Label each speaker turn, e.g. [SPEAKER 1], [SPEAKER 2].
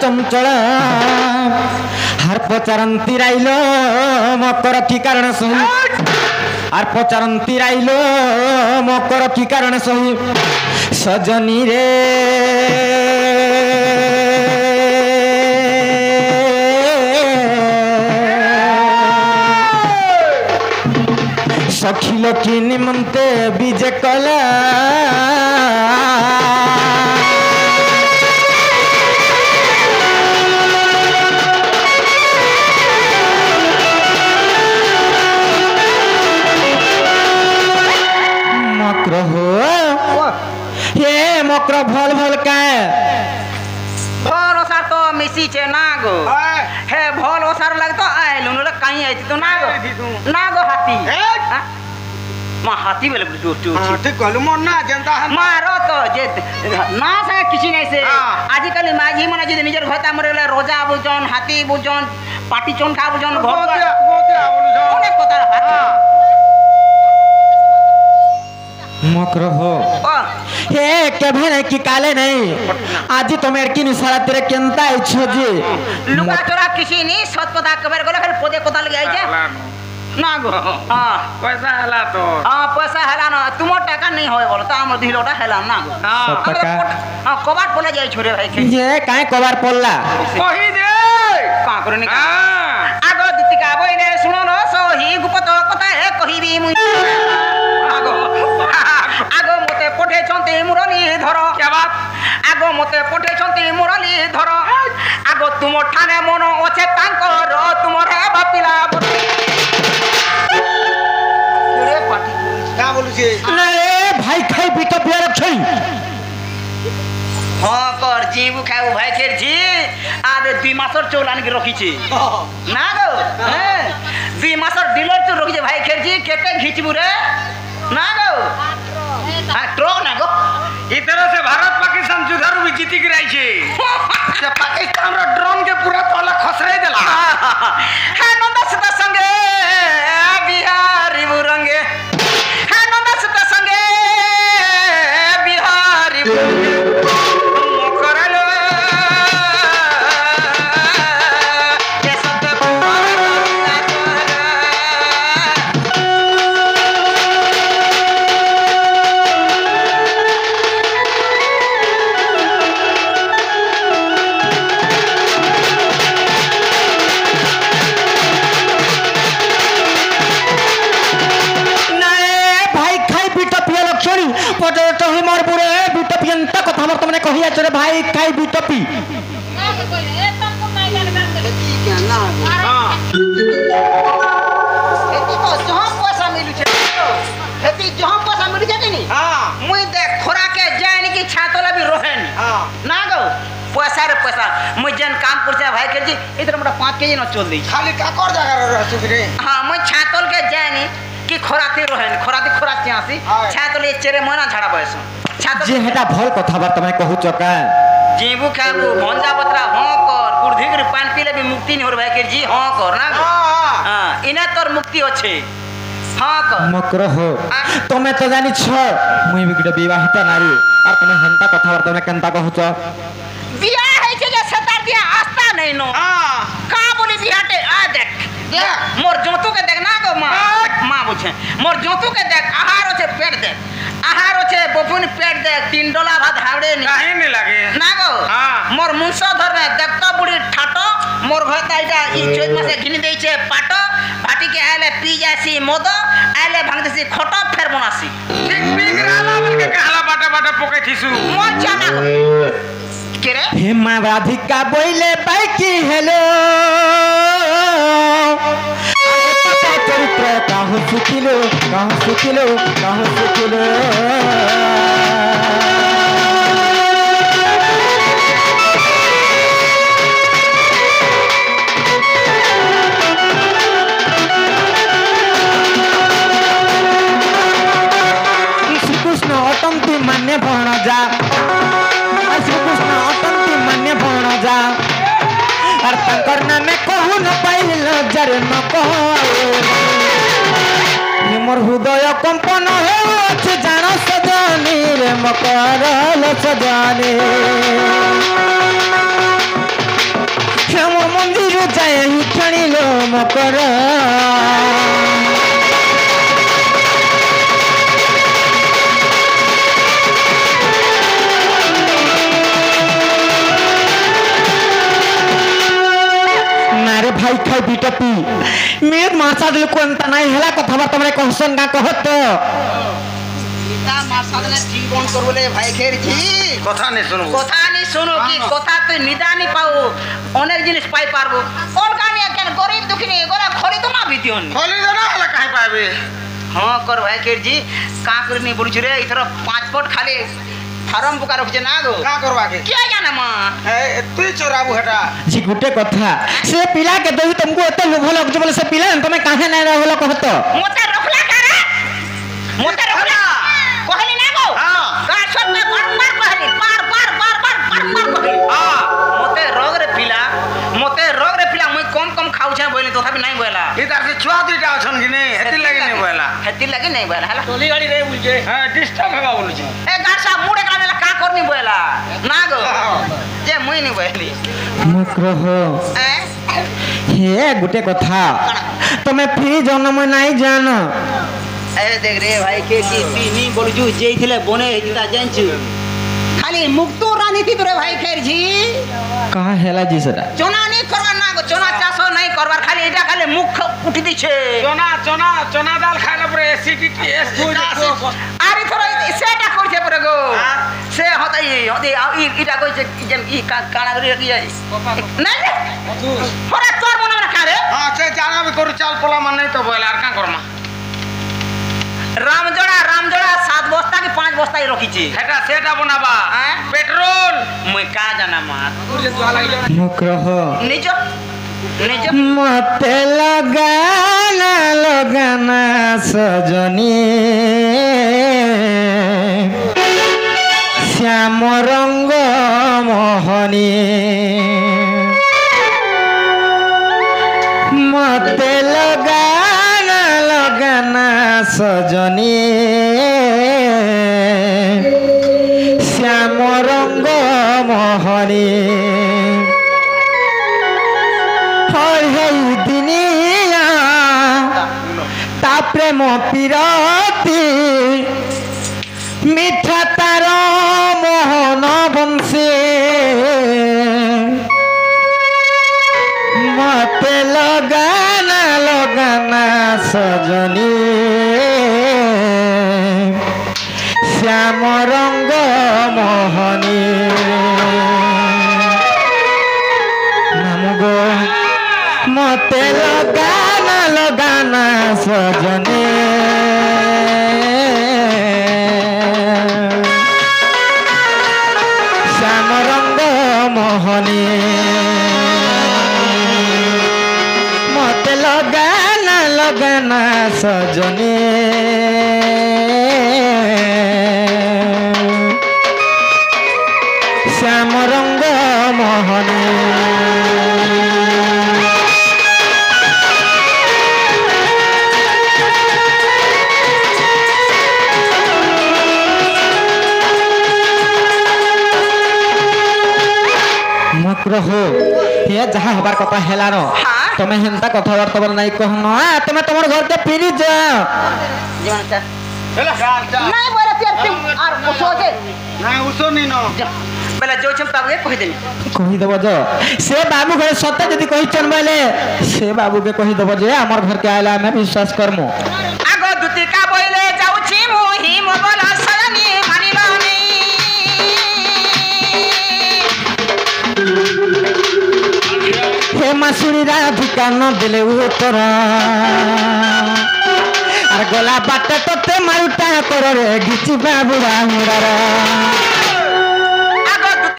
[SPEAKER 1] चंचल हार पचारती राइल मकर की कारण सही आर पचारती राइल मकर की कारण सही सजनी रे सखिल की निमंते बीजे कला ये मकर भल भल काय
[SPEAKER 2] भल ओसार तो मिसी छे नागो हे भल ओसार लाग तो आइलु न काई आइती तो नागो हाथी मा हाथी बेले जो
[SPEAKER 3] ठीक कहलु मन ना जनता
[SPEAKER 2] मारो तो जे ना से किछि नै से आजिकल माजी मन जे निजर घता मरेला रोजा बुजन हाथी बुजन पाटी चोंखा बुजन घर अनेक कथा
[SPEAKER 1] मकर हो हे केभे नहीं कि काले नहीं आज तुम की निसारा तेरे केनता इच्छो जी
[SPEAKER 2] लुका चोरा किसी नहीं सत पता कबर गले फिर पोदे कोदाल गई जे ना गो हां
[SPEAKER 3] पैसा हला तो
[SPEAKER 2] हां पैसा हला ना तुम टाका नहीं होय बोलो तो हमर दिलोटा हला ना गो हां कबाड़ पले जाई छोरे भाई के
[SPEAKER 1] ये काहे कबाड़ पड़ला
[SPEAKER 3] कहि दे
[SPEAKER 2] का करनी आगो दितिका बइने सुनो न सही गुपत कथा हे कहिबी मुई आगो मते पठे छंती मुरली धर
[SPEAKER 3] क्या बात
[SPEAKER 2] आगो मते पठे छंती मुरली धर आगो तुम ठाने मन ओछे तांकर तुमरे बापिला रे पाटी
[SPEAKER 3] का बोलु छे
[SPEAKER 1] अरे भाई खाई बिट बिया रखई
[SPEAKER 2] हां कर जीबू खाऊ भाई खेर जी आदे 2 मासर चौलान के रखी छे ना गो 2 मासर डिलर तो रखी छे भाई खेर जी केते घिचबू रे ना गो हां ट्रक ना गो
[SPEAKER 3] ई तरह से भारत पाकिस्तान जुधारू भी जीती गिराई छे से पाकिस्तान रो ड्रोन के पूरा तोला खसराई देला
[SPEAKER 2] है नंदा सता संगे बिहारी बुरंगे है नंदा सता संगे बिहारी बुरंगे मोकरलो ये सब
[SPEAKER 1] कहिया चरे भाई खाई बिटपी
[SPEAKER 2] पैसा रे पैसा मुई जन काम करछे भाई के जी इधर मोटा 5 केजी न चल दी
[SPEAKER 3] खाली का कर जगह रहसु रे
[SPEAKER 2] हां मुई छातल के जानी कि खराती रहन खराती आसी छातल ये चेरे मना झाड़ा बयस
[SPEAKER 1] जे हेटा भल कथा बात मैं कहू चका
[SPEAKER 2] जीबू खाबू भंजा पत्रा हां कर गुरधिगर पान पीले भी मुक्ति नहीं हो भाई के जी हां कर ना हां इना तोर मुक्ति होछे हां कर
[SPEAKER 1] मकर हो तमे तो जानी छ मुई भी गटे विवाहिता नारी और तमे हंता कथा बात मैं केनता कहू छ
[SPEAKER 2] बियाह है छे जे सतार दिया आस्था नहीं नो हां का बोली बियाहटे आ देख मोर जोतू के देख ना गो मां बुझे मोर जोतू के देख आहार होछे पेट देख आहार होछे बपुन पेट देख 3 डोला भात हावड़े नी
[SPEAKER 3] काहे नहीं लागे
[SPEAKER 2] ना गो हां मोर मुंसो धर में देखता बुढ़ी ठाटो मोर घता इटा ई चोद मासे घिनी देई छे पाटो भाटी के आले पी जासी मोद आले भांग देसी खटो फेर बनासी
[SPEAKER 3] ठीक बिगराला बोल के कहला बाटा बाटा पके थिसु
[SPEAKER 2] मजा ना गो केरे
[SPEAKER 1] हे मां राधिका बोइले बाइकी हेलो चरित्र काहु सुखिलो श्रीकृष्ण अटंती मान्य भण जा श्रीकृष्ण अटंती मान्य भण जा পিলারে ন কহে মোর হৃদয় কম্পন হেউছে জান সজনী রে মকর সজনী মোর মন্দির যায় খেলিল মকর भाई खाई बीटा पी मेद मासा दिल को अंत नहीं हला कथाबार्ता माने कहसन का कहत
[SPEAKER 2] ता मासा दिल जीवन करबले भाई खेर जी
[SPEAKER 3] কথা নে শুনবো
[SPEAKER 2] কি কথা তুই নিদানি পাও অনেক জিনিস পাই পারবো কোন কামি একজন গরিব দুঃখী এগুলা খরিদ না বিদিয়ন
[SPEAKER 3] খরিদ না হলে কাই পাবে
[SPEAKER 2] हां कर भाई खेर जी का करनी बोलछु रे इथर 5 फुट खाली फार्म बुका रखजे ना गो
[SPEAKER 3] का करबा के
[SPEAKER 2] क्या जाने मां
[SPEAKER 3] তুই চোরাবু হেটা
[SPEAKER 1] जी गुटे कथा से पिला के दही तुमको एते लोभ लग जे बोले से पिला तुम काहे नै रहलो कहत
[SPEAKER 2] मोते रखला करे मोते रखला कहली ना गो हां का सब में बार कहली बार कहली हां मोते रोग रे पिला मुई कम खाउ छे बोले तथापि नहीं बोला
[SPEAKER 3] इधर से छुआ दुईटा अछन कि नहीं हेती लगे नहीं बोला
[SPEAKER 2] हला
[SPEAKER 3] टोली गाड़ी रे बुझे हां डिस्टर्ब हेबा बोलु छे
[SPEAKER 2] ए गासा मुड़े काला का करनी बोला ना गो जे मुई नहीं बोली
[SPEAKER 1] मक्रह हे गुटे कथा तुम फ्री जन्म नहीं जान
[SPEAKER 2] ए देख रे भाई के की पीनी बोलजू जेइथिले बने हेता जानछु खाली मुक्तो रानीति तोरे भाई खेर जी
[SPEAKER 1] कहा हेला जी सरा
[SPEAKER 2] चोना नहीं करवा ना गो चोना चासो नहीं करवा खाली एटा खाली मुख उठी दिछे
[SPEAKER 3] चोना दाल खाइला पर एसिडिटी
[SPEAKER 2] आरी थोड़ा सेटा करछे पर गो से हतई इटा कइसे जन ई काना करी रखी जाई नहीं थोड़ा तोर मन में खा रे
[SPEAKER 3] हां से जाना भी करू चाल पोला मन नहीं तो बोला आर का करमा
[SPEAKER 2] रामजोड़ा 7 बस्ता की 5 बस्ता ही रखी छी
[SPEAKER 3] हेटा सेटा बनाबा पेट्रोल
[SPEAKER 2] मुई का जाना मार
[SPEAKER 1] मक्रह
[SPEAKER 2] निज
[SPEAKER 1] मते लगाना सजनी श्याम रंग मोहनी मते लगाना सजनी श्याम रंग मोहनी दिनिया ता प्रेम पिरती मिठा तार मोहन बंशी मते लगाना सजनी श्याम रंग मोहनी नाम गो मते लगाना सजनी श्याम रंग मोहनी मते लगाना सजनी श्याम रंग मोहनी मक्रह ये जहाँ हबार कथा हेलार तुम्हें हेंता कथबार्ता बोल नहीं कहन तुम्हें तुम घर के फिरी जा
[SPEAKER 2] नहीं बोले तेर और उसोजे
[SPEAKER 3] नहीं उसो नहीं नो
[SPEAKER 2] बेला जो छम बाबू के कहि देनी
[SPEAKER 1] कहि देबो जो से बाबू घरे सत्य यदि कहि चन बोले से बाबू के कहि देबो जे हमर घर के आइला मैं विश्वास करमु
[SPEAKER 2] आगो दुती का बोले जाउ छी मोही मोबला सजनी मानिलो
[SPEAKER 1] हे मासुरी राधिका न दिले उत्तर আর গলা বাটে তোতে মারুটা করে রে গিচি বাবুরা মুরারা